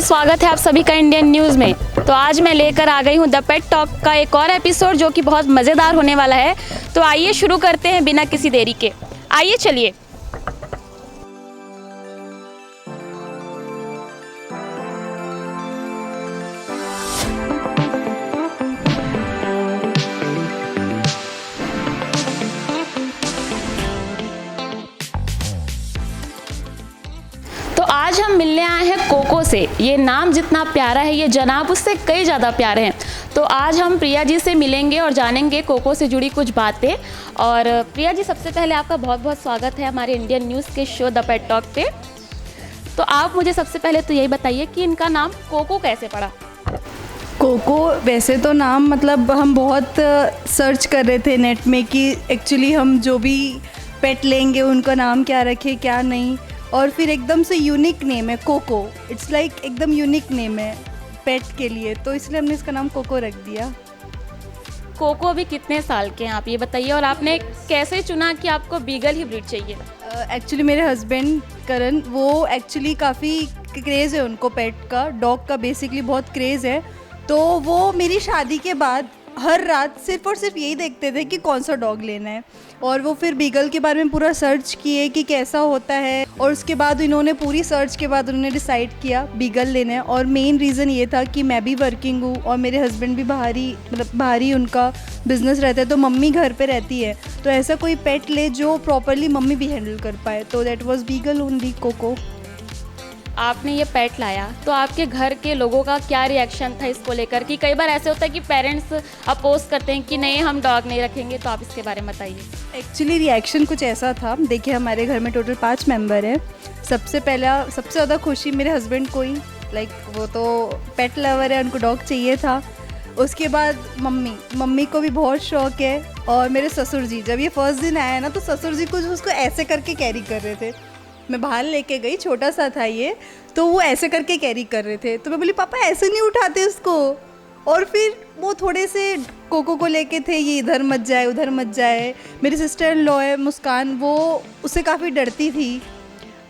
स्वागत है आप सभी का इंडियन न्यूज़ में। तो आज मैं लेकर आ गई हूँ द पेट टॉक का एक और एपिसोड जो कि बहुत मज़ेदार होने वाला है। तो आइए शुरू करते हैं बिना किसी देरी के। आइए चलिए। तो आज हम मिलने आए हैं कोको से। ये नाम जितना प्यारा है ये जनाब उससे कई ज़्यादा प्यारे हैं। तो आज हम प्रिया जी से मिलेंगे और जानेंगे कोको से जुड़ी कुछ बातें। और प्रिया जी, सबसे पहले आपका बहुत बहुत स्वागत है हमारे इंडियन न्यूज़ के शो द पेट टॉक पे। तो आप मुझे सबसे पहले तो यही बताइए कि इनका नाम कोको कैसे पड़ा। कोको वैसे तो नाम मतलब हम बहुत सर्च कर रहे थे नेट में कि एक्चुअली हम जो भी पेट लेंगे उनका नाम क्या रखें क्या नहीं, और फिर एकदम से यूनिक नेम है कोको। इट्स लाइक एकदम यूनिक नेम है पेट के लिए, तो इसलिए हमने इसका नाम कोको रख दिया। कोको अभी कितने साल के हैं आप ये बताइए, और आपने कैसे चुना कि आपको बीगल ही ब्रीड चाहिए। एक्चुअली मेरे हस्बैंड करण, वो एक्चुअली काफ़ी क्रेज़ है उनको पेट का, डॉग का बेसिकली बहुत क्रेज़ है। तो वो मेरी शादी के बाद हर रात सिर्फ और सिर्फ यही देखते थे कि कौन सा डॉग लेना है, और वो फिर बीगल के बारे में पूरा सर्च किए कि कैसा होता है, और उसके बाद इन्होंने पूरी सर्च के बाद उन्होंने डिसाइड किया बीगल लेना है। और मेन रीज़न ये था कि मैं भी वर्किंग हूँ और मेरे हस्बैंड भी बाहरी उनका बिज़नेस रहता है, तो मम्मी घर पे रहती है, तो ऐसा कोई पेट ले जो प्रॉपरली मम्मी भी हैंडल कर पाए, तो that was beagle only Coco. आपने ये पेट लाया तो आपके घर के लोगों का क्या रिएक्शन था इसको लेकर, कि कई बार ऐसे होता है कि पेरेंट्स अपोज करते हैं कि नहीं हम डॉग नहीं रखेंगे, तो आप इसके बारे में बताइए। एक्चुअली रिएक्शन कुछ ऐसा था, देखिए हमारे घर में टोटल 5 मेंबर हैं। सबसे ज़्यादा खुशी मेरे हस्बैंड को ही, लाइक वो तो पेट लवर है, उनको डॉग चाहिए था। उसके बाद मम्मी को भी बहुत शौक है, और मेरे ससुर जी, जब ये फर्स्ट दिन आया ना तो ससुर जी कुछ उसको ऐसे करके कैरी कर रहे थे। मैं बाहर लेके गई, छोटा सा था ये, तो वो ऐसे करके कैरी कर रहे थे, तो मैं बोली पापा ऐसे नहीं उठाते उसको। और फिर वो थोड़े से कोको को लेके थे, ये इधर मत जाए उधर मत जाए। मेरी सिस्टर इन लॉ है मुस्कान, वो उससे काफ़ी डरती थी,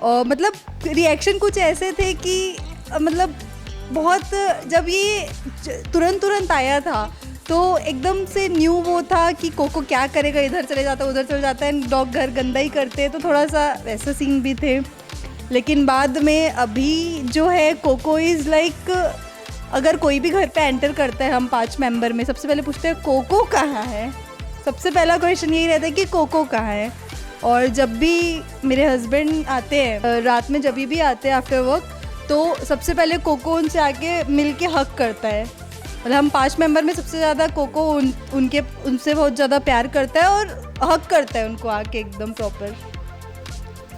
और मतलब रिएक्शन कुछ ऐसे थे कि मतलब बहुत, जब ये तुरंत आया था तो एकदम से न्यू वो था कि कोको क्या करेगा, इधर चले जाता है उधर चले जाता है, डॉग घर गंदा ही करते हैं, तो थोड़ा सा वैसे सीन भी थे। लेकिन बाद में अभी जो है कोको इज़ लाइक, अगर कोई भी घर पे एंटर करता है, हम 5 मेंबर में सबसे पहले पूछते हैं कोको कहाँ है। सबसे पहला क्वेश्चन यही रहता है कि कोको कहाँ है। और जब भी मेरे हस्बैंड आते हैं रात में, जब भी आते हैं आफ्टर वर्क, तो सबसे पहले कोको उनसे आके मिल के हक करता है। मतलब हम 5 मेंबर में सबसे ज़्यादा कोको उनसे बहुत ज़्यादा प्यार करता है और हक करता है उनको आके एकदम प्रॉपर।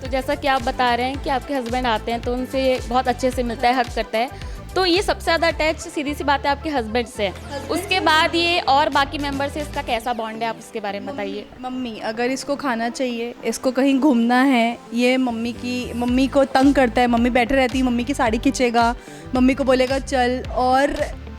तो जैसा कि आप बता रहे हैं कि आपके हस्बैंड आते हैं तो उनसे बहुत अच्छे से मिलता है, हक करता है, तो ये सबसे ज़्यादा अटैच सीधी सी बात है आपके हस्बैंड से। उसके बाद ये और बाकी मेंबर से इसका कैसा बॉन्ड है, आप उसके बारे में बताइए। मम्मी अगर इसको खाना चाहिए, इसको कहीं घूमना है, ये मम्मी को तंग करता है। मम्मी बैठे रहती है, मम्मी की साड़ी खींचेगा, मम्मी को बोलेगा चल, और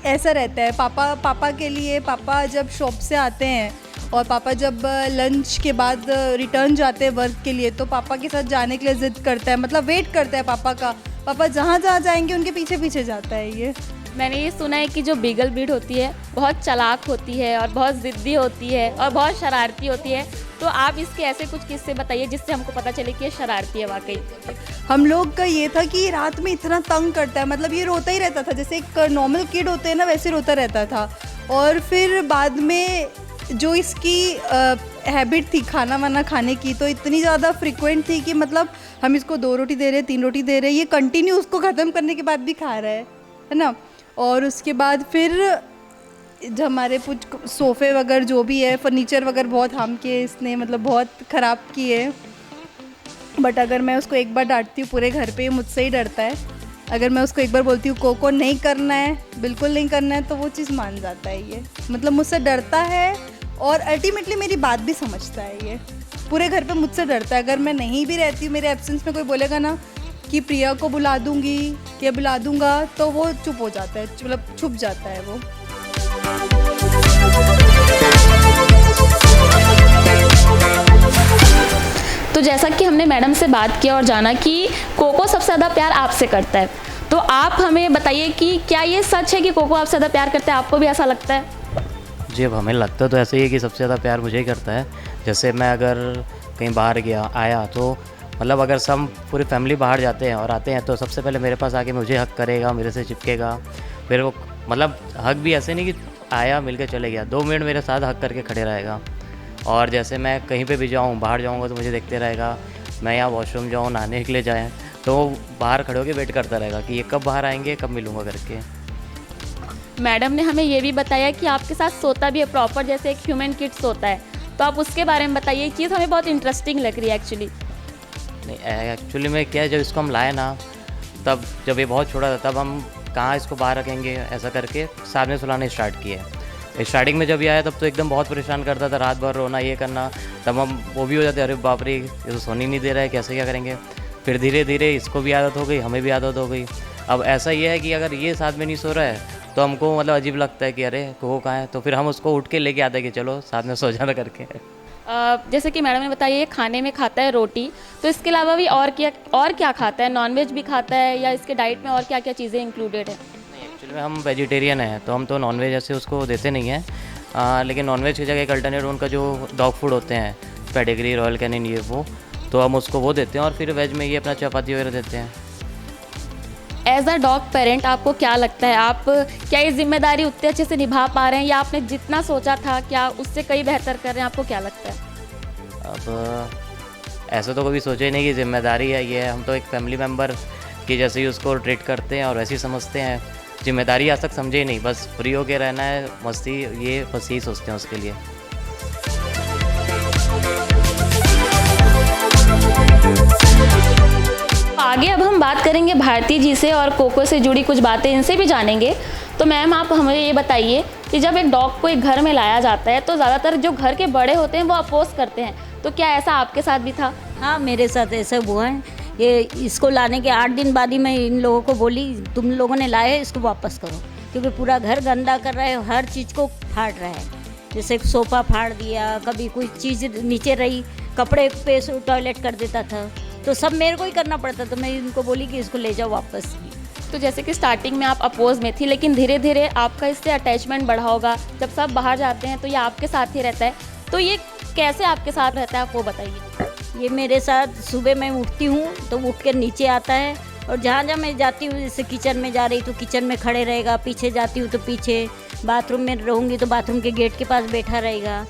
ऐसा रहता है। पापा के लिए, पापा जब शॉप से आते हैं और पापा जब लंच के बाद रिटर्न जाते हैं वर्क के लिए, तो पापा के साथ जाने के लिए ज़िद करता है, मतलब वेट करता है पापा का। पापा जहाँ जाएंगे उनके पीछे पीछे जाता है ये। मैंने ये सुना है कि जो बीगल ब्रीड होती है बहुत चालाक होती है और बहुत ज़िद्दी होती है और बहुत शरारती होती है, तो आप इसके ऐसे कुछ किस्से बताइए जिससे हमको पता चले कि ये शरारती है वाकई। हम लोग का ये था कि रात में इतना तंग करता है, मतलब ये रोता ही रहता था, जैसे एक नॉर्मल किड होते हैं ना वैसे रोता रहता था। और फिर बाद में जो इसकी हैबिट थी खाना वाना खाने की, तो इतनी ज़्यादा फ्रिक्वेंट थी कि मतलब हम इसको 2 रोटी दे रहे, 3 रोटी दे रहे, ये कंटिन्यू उसको ख़त्म करने के बाद भी खा रहा है ना। और उसके बाद फिर जो हमारे कुछ सोफ़े वगैरह जो भी है, फर्नीचर वगैरह बहुत हार्म किए इसने, मतलब बहुत ख़राब किए। बट अगर मैं उसको एक बार डांटती हूँ पूरे घर पे मुझसे ही डरता है। अगर मैं उसको एक बार बोलती हूँ कोको नहीं करना है, बिल्कुल नहीं करना है, तो वो चीज़ मान जाता है ये, मतलब मुझसे डरता है और अल्टीमेटली मेरी बात भी समझता है ये। पूरे घर पे मुझसे डरता है। अगर मैं नहीं भी रहती हूँ, मेरे एब्सेंस में कोई बोलेगा ना कि प्रिया को बुला दूँगी या बुला दूँगा, तो वो चुप हो जाता है, मतलब छुप जाता है वो। तो जैसा कि हमने मैडम से बात किया और जाना कि कोको सबसे ज़्यादा प्यार आपसे करता है, तो आप हमें बताइए कि क्या ये सच है कि कोको आपसे ज़्यादा प्यार करता है, आपको भी ऐसा लगता है? जी, अब हमें लगता तो ऐसा ही है कि सबसे ज़्यादा प्यार मुझे ही करता है। जैसे मैं अगर कहीं बाहर गया आया तो मतलब अगर सब पूरी फैमिली बाहर जाते हैं और आते हैं तो सबसे पहले मेरे पास आके मुझे हग करेगा, मेरे से चिपकेगा। फिर वो मतलब हग भी ऐसे नहीं कि आया मिल के चले गया, 2 मिनट मेरे साथ हग करके खड़े रहेगा। और जैसे मैं कहीं पे भी जाऊँ, बाहर जाऊँगा तो मुझे देखते रहेगा। मैं यहाँ वॉशरूम जाऊँ, नहाने के लिए जाएँ तो वो बाहर खड़े होकर वेट करता रहेगा कि ये कब बाहर आएँगे, कब मिलूँगा करके। मैडम ने हमें ये भी बताया कि आपके साथ सोता भी है प्रॉपर, जैसे एक ह्यूमन किड सोता है, तो आप उसके बारे में बताइए। ये चीज़ हमें बहुत इंटरेस्टिंग लग रही है एक्चुअली। नहीं, एक्चुअली में क्या है, जब इसको हम लाए ना, तब जब ये बहुत छोटा था तब हम कहाँ इसको बाहर रखेंगे ऐसा करके साथ में सुलाना स्टार्ट किए। स्टार्टिंग में जब ये आया तब तो एकदम बहुत परेशान करता था, रात भर रोना ये करना। तब हम वो भी हो जाते, अरे बाप रे ये तो सोने नहीं दे रहा है, कैसे क्या करेंगे। फिर धीरे धीरे इसको भी आदत हो गई, हमें भी आदत हो गई। अब ऐसा ये है कि अगर ये साथ में नहीं सो रहा है तो हमको मतलब अजीब लगता है कि अरे वो कहाँ है, तो फिर हम उसको उठ के लेके आते हैं कि चलो साथ में सो जाना करके। जैसे कि मैडम ने बताया ये खाने में खाता है रोटी, तो इसके अलावा भी और क्या खाता है? नॉनवेज भी खाता है या इसके डाइट में और क्या क्या चीज़ें इंक्लूडेड है? नहीं, एक्चुअली में हम वेजिटेरियन हैं तो हम तो नॉनवेज ऐसे उसको देते नहीं हैं। लेकिन नॉनवेज की जगह एक अल्टरनेट उनका जो डॉग फूड होते हैं, पेडिग्री, रॉयल कैनिन, ये वो, तो हम उसको वो देते हैं। और फिर वेज में ये अपना चपाती वगैरह देते हैं। एज अ डॉग पेरेंट आपको क्या लगता है, आप क्या ये जिम्मेदारी उतने अच्छे से निभा पा रहे हैं या आपने जितना सोचा था क्या उससे कई बेहतर कर रहे हैं? आपको क्या लगता है? अब ऐसा तो कभी सोचा ही नहीं कि जिम्मेदारी है ये, हम तो एक फैमिली मेम्बर की जैसे ही उसको ट्रीट करते हैं और वैसे ही समझते हैं। जिम्मेदारी आज तक समझे ही नहीं, बस फ्री होके रहना है, मस्ती, ये बस यही सोचते हैं उसके लिए। आगे अब हम बात करेंगे भारती जी से और कोको से जुड़ी कुछ बातें इनसे भी जानेंगे। तो मैम आप हमें ये बताइए कि जब एक डॉग को एक घर में लाया जाता है तो ज़्यादातर जो घर के बड़े होते हैं वो अपोज करते हैं, तो क्या ऐसा आपके साथ भी था? हाँ, मेरे साथ ऐसा हुआ है। ये इसको लाने के 8 दिन बाद ही मैं इन लोगों को बोली तुम लोगों ने लाया है इसको वापस करो, क्योंकि पूरा घर गंदा कर रहा है, हर चीज़ को फाड़ रहा है। जैसे सोफ़ा फाड़ दिया, कभी कोई चीज़ नीचे रही, कपड़े पे टॉयलेट कर देता था, तो सब मेरे को ही करना पड़ता। तो मैं इनको बोली कि इसको ले जाओ वापस। तो जैसे कि स्टार्टिंग में आप अपोज में थी, लेकिन धीरे धीरे आपका इससे अटैचमेंट बढ़ा होगा। जब सब बाहर जाते हैं तो ये आपके साथ ही रहता है, तो ये कैसे आपके साथ रहता है आप वो बताइए। ये मेरे साथ सुबह मैं उठती हूँ तो उठ के नीचे आता है, और जहाँ जहाँ मैं जाती हूँ, जैसे किचन में जा रही तो किचन में खड़े रहेगा, पीछे जाती हूँ तो पीछे, बाथरूम में रहूँगी तो बाथरूम के गेट के पास बैठा रहेगा,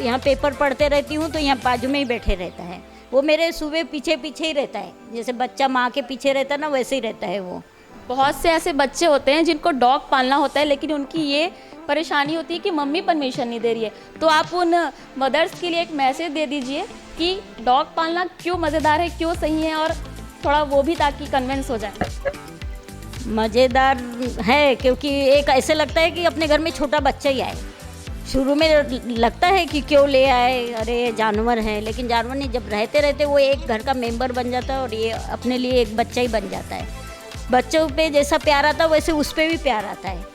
यहाँ पेपर पढ़ते रहती हूँ तो यहाँ बाजू में ही बैठे रहता है। वो मेरे सुबह पीछे पीछे ही रहता है, जैसे बच्चा माँ के पीछे रहता है ना, वैसे ही रहता है वो। बहुत से ऐसे बच्चे होते हैं जिनको डॉग पालना होता है, लेकिन उनकी ये परेशानी होती है कि मम्मी परमिशन नहीं दे रही है। तो आप उन मदर्स के लिए एक मैसेज दे दीजिए कि डॉग पालना क्यों मज़ेदार है, क्यों सही है, और थोड़ा वो भी ताकि कन्विंस हो जाए। मज़ेदार है क्योंकि एक ऐसे लगता है कि अपने घर में छोटा बच्चा ही आए। शुरू में लगता है कि क्यों ले आए, अरे जानवर है, लेकिन जानवर नहीं, जब रहते रहते वो एक घर का मेंबर बन जाता है और ये अपने लिए एक बच्चा ही बन जाता है। बच्चों पे जैसा प्यार आता है वैसे उस पर भी प्यार आता है।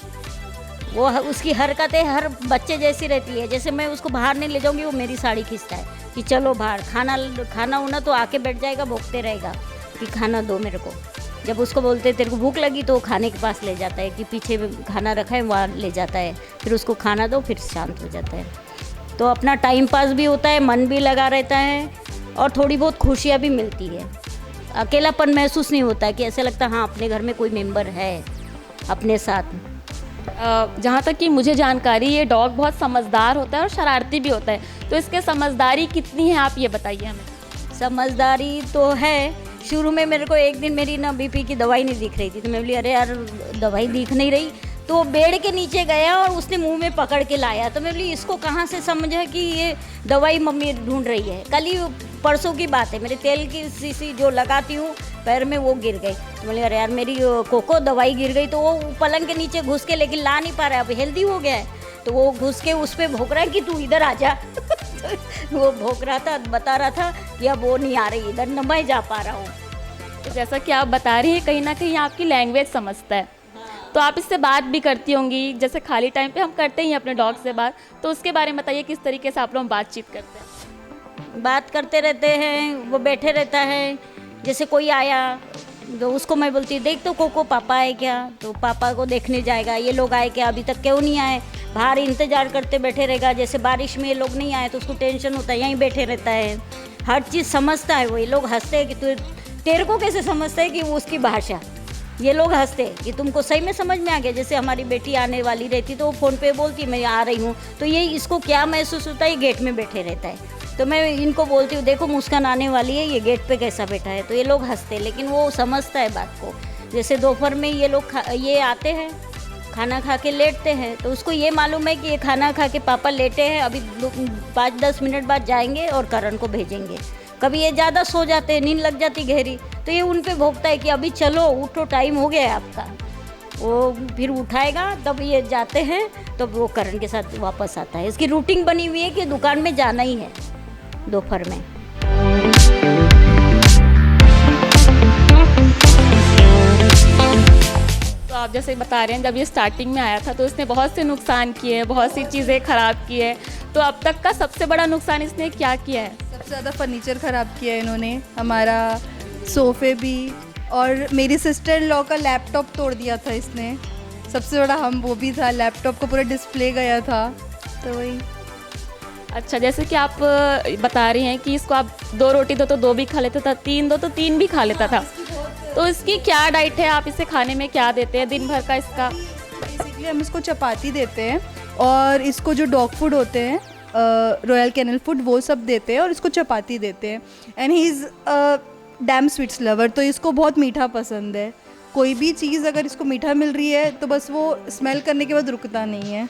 वो उसकी हरकतें हर बच्चे जैसी रहती है। जैसे मैं उसको बाहर नहीं ले जाऊंगी, वो मेरी साड़ी खींचता है कि चलो बाहर, खाना होना तो आके बैठ जाएगा, भोंकते रहेगा कि खाना दो मेरे को। जब उसको बोलते तेरे को भूख लगी तो वो खाने के पास ले जाता है कि पीछे खाना रखा है वहाँ ले जाता है, फिर उसको खाना दो, फिर शांत हो जाता है। तो अपना टाइम पास भी होता है, मन भी लगा रहता है और थोड़ी बहुत खुशियाँ भी मिलती है। अकेलापन महसूस नहीं होता है कि ऐसे लगता है हाँ अपने घर में कोई मेंबर है अपने साथ। जहाँ तक कि मुझे जानकारी, ये डॉग बहुत समझदार होता है और शरारती भी होता है, तो इसके समझदारी कितनी है आप ये बताइए हमें। समझदारी तो है। शुरू में मेरे को एक दिन मेरी ना बीपी की दवाई नहीं दिख रही थी, तो मैं बोली अरे यार दवाई दिख नहीं रही, तो वो बेड के नीचे गया और उसने मुंह में पकड़ के लाया। तो मैं बोली इसको कहाँ से समझा कि ये दवाई मम्मी ढूंढ रही है। कल ही परसों की बात है, मेरे तेल की शीशी जो लगाती हूँ पैर में वो गिर गई। तो बोले अरे यार मेरी कोको दवाई गिर गई। तो वो पलंग के नीचे घुस के, लेकिन ला नहीं पा रहा है, अब हेल्दी हो गया है, तो वो घुस के उस पर भौंक रहा है कि तू इधर आ जा। वो भौंक रहा था, बता रहा था कि अब वो नहीं आ रही इधर, न मैं जा पा रहा हूँ। तो जैसा कि आप बता रही हैं, कहीं ना कहीं आपकी लैंग्वेज समझता है, तो आप इससे बात भी करती होंगी। जैसे खाली टाइम पे हम करते ही हैं अपने डॉग से बात, तो उसके बारे में बताइए किस तरीके से आप लोग बातचीत करते हैं। बात करते रहते हैं, वो बैठे रहता है, जैसे कोई आया तो उसको मैं बोलती हूँ देख तो कोको पापा आए क्या, तो पापा को देखने जाएगा, ये लोग आए क्या, अभी तक क्यों नहीं आए, बाहर इंतज़ार करते बैठे रहेगा, जैसे बारिश में ये लोग नहीं आए तो उसको टेंशन होता है, यहीं बैठे रहता है, हर चीज़ समझता है वो। ये लोग हंसते हैं कि तेरे को कैसे समझता है कि वो उसकी भाषा, ये लोग हंसते हैं कि तुमको सही में समझ में आ गया। जैसे हमारी बेटी आने वाली रहती तो वो फ़ोन पे बोलती मैं आ रही हूँ, तो ये इसको क्या महसूस होता है, ये गेट में बैठे रहता है। तो मैं इनको बोलती हूँ देखो मुस्कान आने वाली है, ये गेट पे कैसा बैठा है, तो ये लोग हंसते हैं, लेकिन वो समझता है बात को। जैसे दोपहर में ये लोग ये आते हैं, खाना खा के लेटते हैं, तो उसको ये मालूम है कि ये खाना खा के पापा लेटे हैं, अभी 5-10 मिनट बाद जाएंगे और करण को भेजेंगे। कभी ये ज़्यादा सो जाते हैं, नींद लग जाती गहरी, तो ये उन पे भोंकता है कि अभी चलो उठो, टाइम हो गया है आपका। वो फिर उठाएगा, तब ये जाते हैं, तो वो करण के साथ वापस आता है। इसकी रूटीन बनी हुई है कि दुकान में जाना ही है दोपहर में। तो आप जैसे बता रहे हैं जब ये स्टार्टिंग में आया था तो इसने बहुत से नुकसान किए, बहुत सी चीज़ें ख़राब की है, तो अब तक का सबसे बड़ा नुकसान इसने क्या किया है? सबसे ज़्यादा फर्नीचर ख़राब किया है इन्होंने, हमारा सोफ़े भी, और मेरी सिस्टर इन लॉ का लैपटॉप तोड़ दिया था इसने। सबसे बड़ा हम वो भी था, लैपटॉप का पूरा डिस्प्ले गया था। तो वही। अच्छा, जैसे कि आप बता रही हैं कि इसको आप 2 रोटी दो तो 2 भी खा लेता था, 3 दो तो 3 भी खा लेता था, तो इसकी क्या डाइट है, आप इसे खाने में क्या देते हैं दिन भर का इसका? बेसिकली हम इसको चपाती देते हैं और इसको जो डॉग फूड होते हैं, रॉयल कैनल फूड, वो सब देते हैं और इसको चपाती देते हैं। And he is dam sweets lover, तो इसको बहुत मीठा पसंद है। कोई भी चीज़ अगर इसको मीठा मिल रही है तो बस वो स्मेल करने के बाद रुकता नहीं है।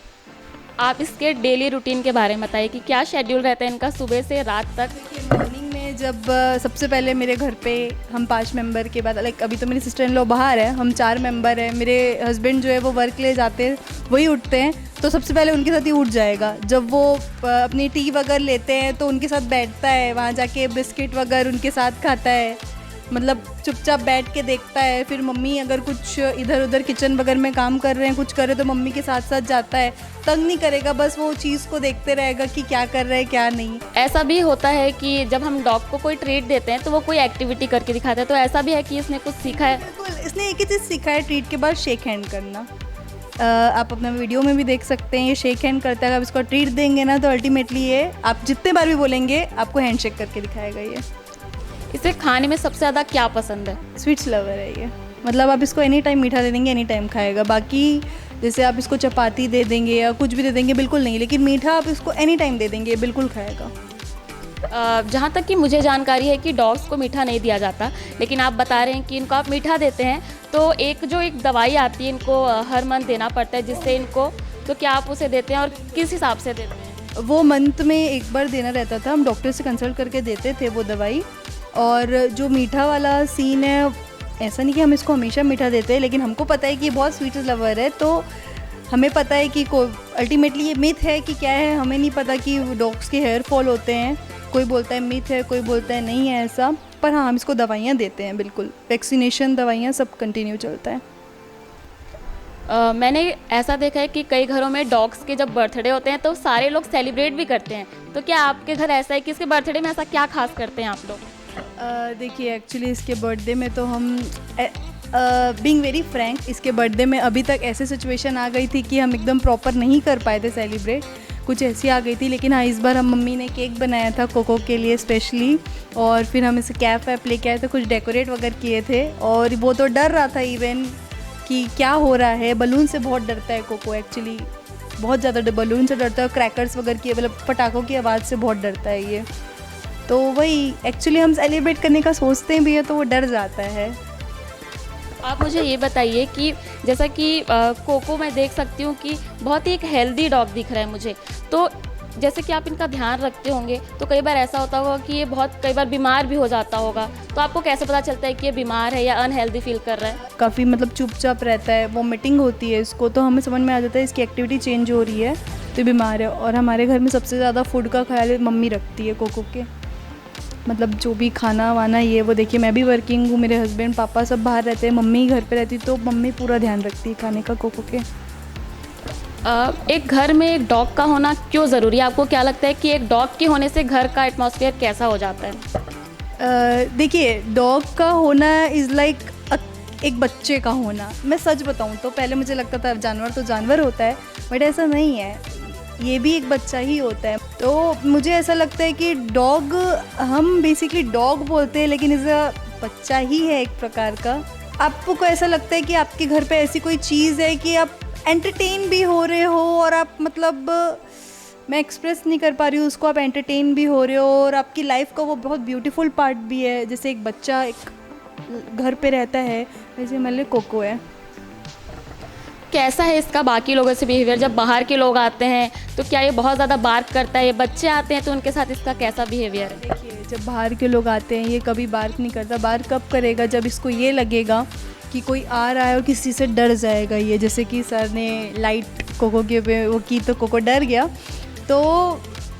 आप इसके डेली रूटीन के बारे में बताइए कि क्या शेड्यूल रहता है इनका सुबह से रात तक? मॉर्निंग में जब सबसे पहले मेरे घर पे हम 5 मेंबर के बाद, लाइक अभी तो मेरी सिस्टर इन लॉ बाहर है, हम 4 मेंबर हैं, मेरे हस्बैंड जो है वो वर्क ले जाते हैं, वही उठते हैं, तो सबसे पहले उनके साथ ही उठ जाएगा। जब वो अपनी टी वगैरह लेते हैं तो उनके साथ बैठता है, वहाँ जाके बिस्किट वगैरह उनके साथ खाता है, मतलब चुपचाप बैठ के देखता है। फिर मम्मी अगर कुछ इधर उधर किचन वगैरह में काम कर रहे हैं, कुछ कर रहे, तो मम्मी के साथ साथ जाता है। तंग नहीं करेगा, बस वो चीज़ को देखते रहेगा कि क्या कर रहा है क्या नहीं। ऐसा भी होता है कि जब हम डॉग को कोई ट्रीट देते हैं तो वो कोई एक्टिविटी करके दिखाता है, तो ऐसा भी है कि इसने कुछ सीखा है? बिल्कुल, इसने एक ही चीज़ सीखा है, ट्रीट के बाद शेक हैंड करना। आप अपना वीडियो में भी देख सकते हैं, ये शेक हैंड करता है। आप इसको ट्रीट देंगे ना तो अल्टीमेटली ये आप जितने बार भी बोलेंगे आपको हैंड शेक करके दिखाएगा। ये इसे खाने में सबसे ज़्यादा क्या पसंद है? स्वीट्स लवर है ये, मतलब आप इसको एनी टाइम मीठा दे देंगे एनी टाइम खाएगा। बाकी जैसे आप इसको चपाती दे देंगे या कुछ भी दे देंगे बिल्कुल नहीं, लेकिन मीठा आप इसको एनी टाइम दे देंगे बिल्कुल खाएगा। जहाँ तक कि मुझे जानकारी है कि डॉग्स को मीठा नहीं दिया जाता, लेकिन आप बता रहे हैं कि इनको आप मीठा देते हैं, तो एक दवाई आती है इनको हर मंथ देना पड़ता है जिससे इनको, तो क्या आप उसे देते हैं और किस हिसाब से देते हैं? वो मंथ में एक बार देना रहता था, हम डॉक्टर से कंसल्ट करके देते थे वो दवाई। और जो मीठा वाला सीन है, ऐसा नहीं कि हम इसको हमेशा मीठा देते हैं, लेकिन हमको पता है कि ये बहुत स्वीट लवर है, तो हमें पता है कि अल्टीमेटली ये मिथ है कि क्या है, हमें नहीं पता कि डॉग्स के हेयर फॉल होते हैं। कोई बोलता है मिथ है, कोई बोलता है नहीं है ऐसा, पर हाँ हम इसको दवाइयाँ देते हैं, बिल्कुल वैक्सीनेशन दवाइयाँ सब कंटिन्यू चलता है। मैंने ऐसा देखा है कि कई घरों में डॉग्स के जब बर्थडे होते हैं तो सारे लोग सेलिब्रेट भी करते हैं, तो क्या आपके घर ऐसा है कि इसके बर्थडे में ऐसा क्या खास करते हैं आप लोग? देखिए एक्चुअली इसके बर्थडे में तो हम बीइंग वेरी फ्रैंक, इसके बर्थडे में अभी तक ऐसे सिचुएशन आ गई थी कि हम एकदम प्रॉपर नहीं कर पाए थे सेलिब्रेट, कुछ ऐसी आ गई थी। लेकिन हाँ, इस बार हम मम्मी ने केक बनाया था कोको के लिए स्पेशली, और फिर हम इसे कैप वैप लेके आए थे, कुछ डेकोरेट वगैरह किए थे, और वो तो डर रहा था इवन कि क्या हो रहा है। बलून से बहुत डरता है कोको, एक्चुअली बहुत ज़्यादा बलून से डरता है, क्रैकर्स वगैरह की, मतलब पटाखों की आवाज़ से बहुत डरता है ये। तो वही एक्चुअली हम सेलिब्रेट करने का सोचते हैं भी है तो वो डर जाता है। आप मुझे ये बताइए कि जैसा कि कोको मैं देख सकती हूँ कि बहुत ही एक हेल्दी डॉग दिख रहा है मुझे, तो जैसे कि आप इनका ध्यान रखते होंगे तो कई बार ऐसा होता होगा कि ये बहुत कई बार बीमार भी हो जाता होगा, तो आपको कैसे पता चलता है कि ये बीमार है या अनहेल्दी फील कर रहा है? काफ़ी मतलब चुपचाप रहता है, वोमिटिंग होती है इसको, तो हमें समझ में आ जाता है इसकी एक्टिविटी चेंज हो रही है तो बीमार है। और हमारे घर में सबसे ज़्यादा फूड का ख्याल मम्मी रखती है कोको के, मतलब जो भी खाना वाना ये वो। देखिए मैं भी वर्किंग हूँ, मेरे हस्बैंड पापा सब बाहर रहते हैं, मम्मी घर पे रहती, तो मम्मी पूरा ध्यान रखती है खाने का कोको के। एक घर में एक डॉग का होना क्यों ज़रूरी है? आपको क्या लगता है कि एक डॉग के होने से घर का एटमॉस्फेयर कैसा हो जाता है? देखिए डॉग का होना इज़ लाइक अ एक बच्चे का होना। मैं सच बताऊं तो पहले मुझे लगता था जानवर तो जानवर होता है, बट ऐसा नहीं है, ये भी एक बच्चा ही होता है। तो मुझे ऐसा लगता है कि डॉग, हम बेसिकली डॉग बोलते हैं लेकिन इज़ अ बच्चा ही है एक प्रकार का। आपको ऐसा लगता है कि आपके घर पे ऐसी कोई चीज़ है कि आप एंटरटेन भी हो रहे हो और आप मतलब, मैं एक्सप्रेस नहीं कर पा रही हूँ उसको, आप एंटरटेन भी हो रहे हो और आपकी लाइफ का वो बहुत ब्यूटीफुल पार्ट भी है। जैसे एक बच्चा एक घर पे रहता है, वैसे मेरे लिए कोको है। कैसा है इसका बाकी लोगों से बिहेवियर? जब बाहर के लोग आते हैं तो क्या ये बहुत ज़्यादा बार्क करता है? ये बच्चे आते हैं तो उनके साथ इसका कैसा बिहेवियर है? देखिए, जब बाहर के लोग आते हैं ये कभी बार्क नहीं करता। बार्क कब करेगा? जब इसको ये लगेगा कि कोई आ रहा है और किसी से डर जाएगा ये। जैसे कि सर ने लाइट कोको के पे वो की तो कोको डर गया। तो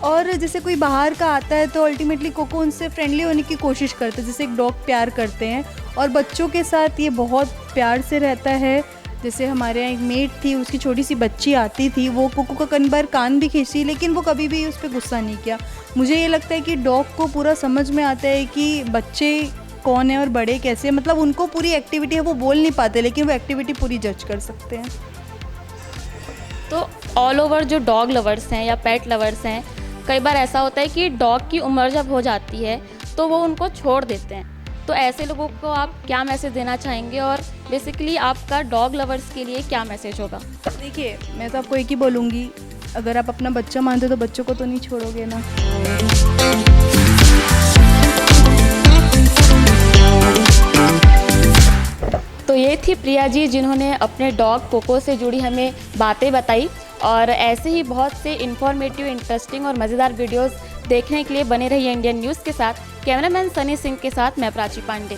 और जैसे कोई बाहर का आता है तो अल्टीमेटली कोको उनसे फ्रेंडली होने की कोशिश करते हैं, जैसे एक डॉग प्यार करते हैं। और बच्चों के साथ ये बहुत प्यार से रहता है। जैसे हमारे यहाँ एक मेट थी, उसकी छोटी सी बच्ची आती थी, वो कोको का कई बार कान भी खींची लेकिन वो कभी भी उस पर गुस्सा नहीं किया। मुझे ये लगता है कि डॉग को पूरा समझ में आता है कि बच्चे कौन है और बड़े कैसे, मतलब उनको पूरी एक्टिविटी है, वो बोल नहीं पाते लेकिन वो एक्टिविटी पूरी जज कर सकते हैं। तो ऑल ओवर जो डॉग लवर्स हैं या पेट लवर्स हैं, कई बार ऐसा होता है कि डॉग की उम्र जब हो जाती है तो वो उनको छोड़ देते हैं। तो ऐसे लोगों को आप क्या मैसेज देना चाहेंगे और बेसिकली आपका डॉग लवर्स के लिए क्या मैसेज होगा? देखिए, मैं तो आपको एक ही बोलूँगी, अगर आप अपना बच्चा मानते हो तो बच्चों को तो नहीं छोड़ोगे ना। तो ये थी प्रिया जी जिन्होंने अपने डॉग कोको से जुड़ी हमें बातें बताई। और ऐसे ही बहुत से इन्फॉर्मेटिव, इंटरेस्टिंग और मज़ेदार वीडियोस देखने के लिए बने रहिए इंडियन न्यूज़ के साथ। कैमरामैन सनी सिंह के साथ मैं प्राची पांडे।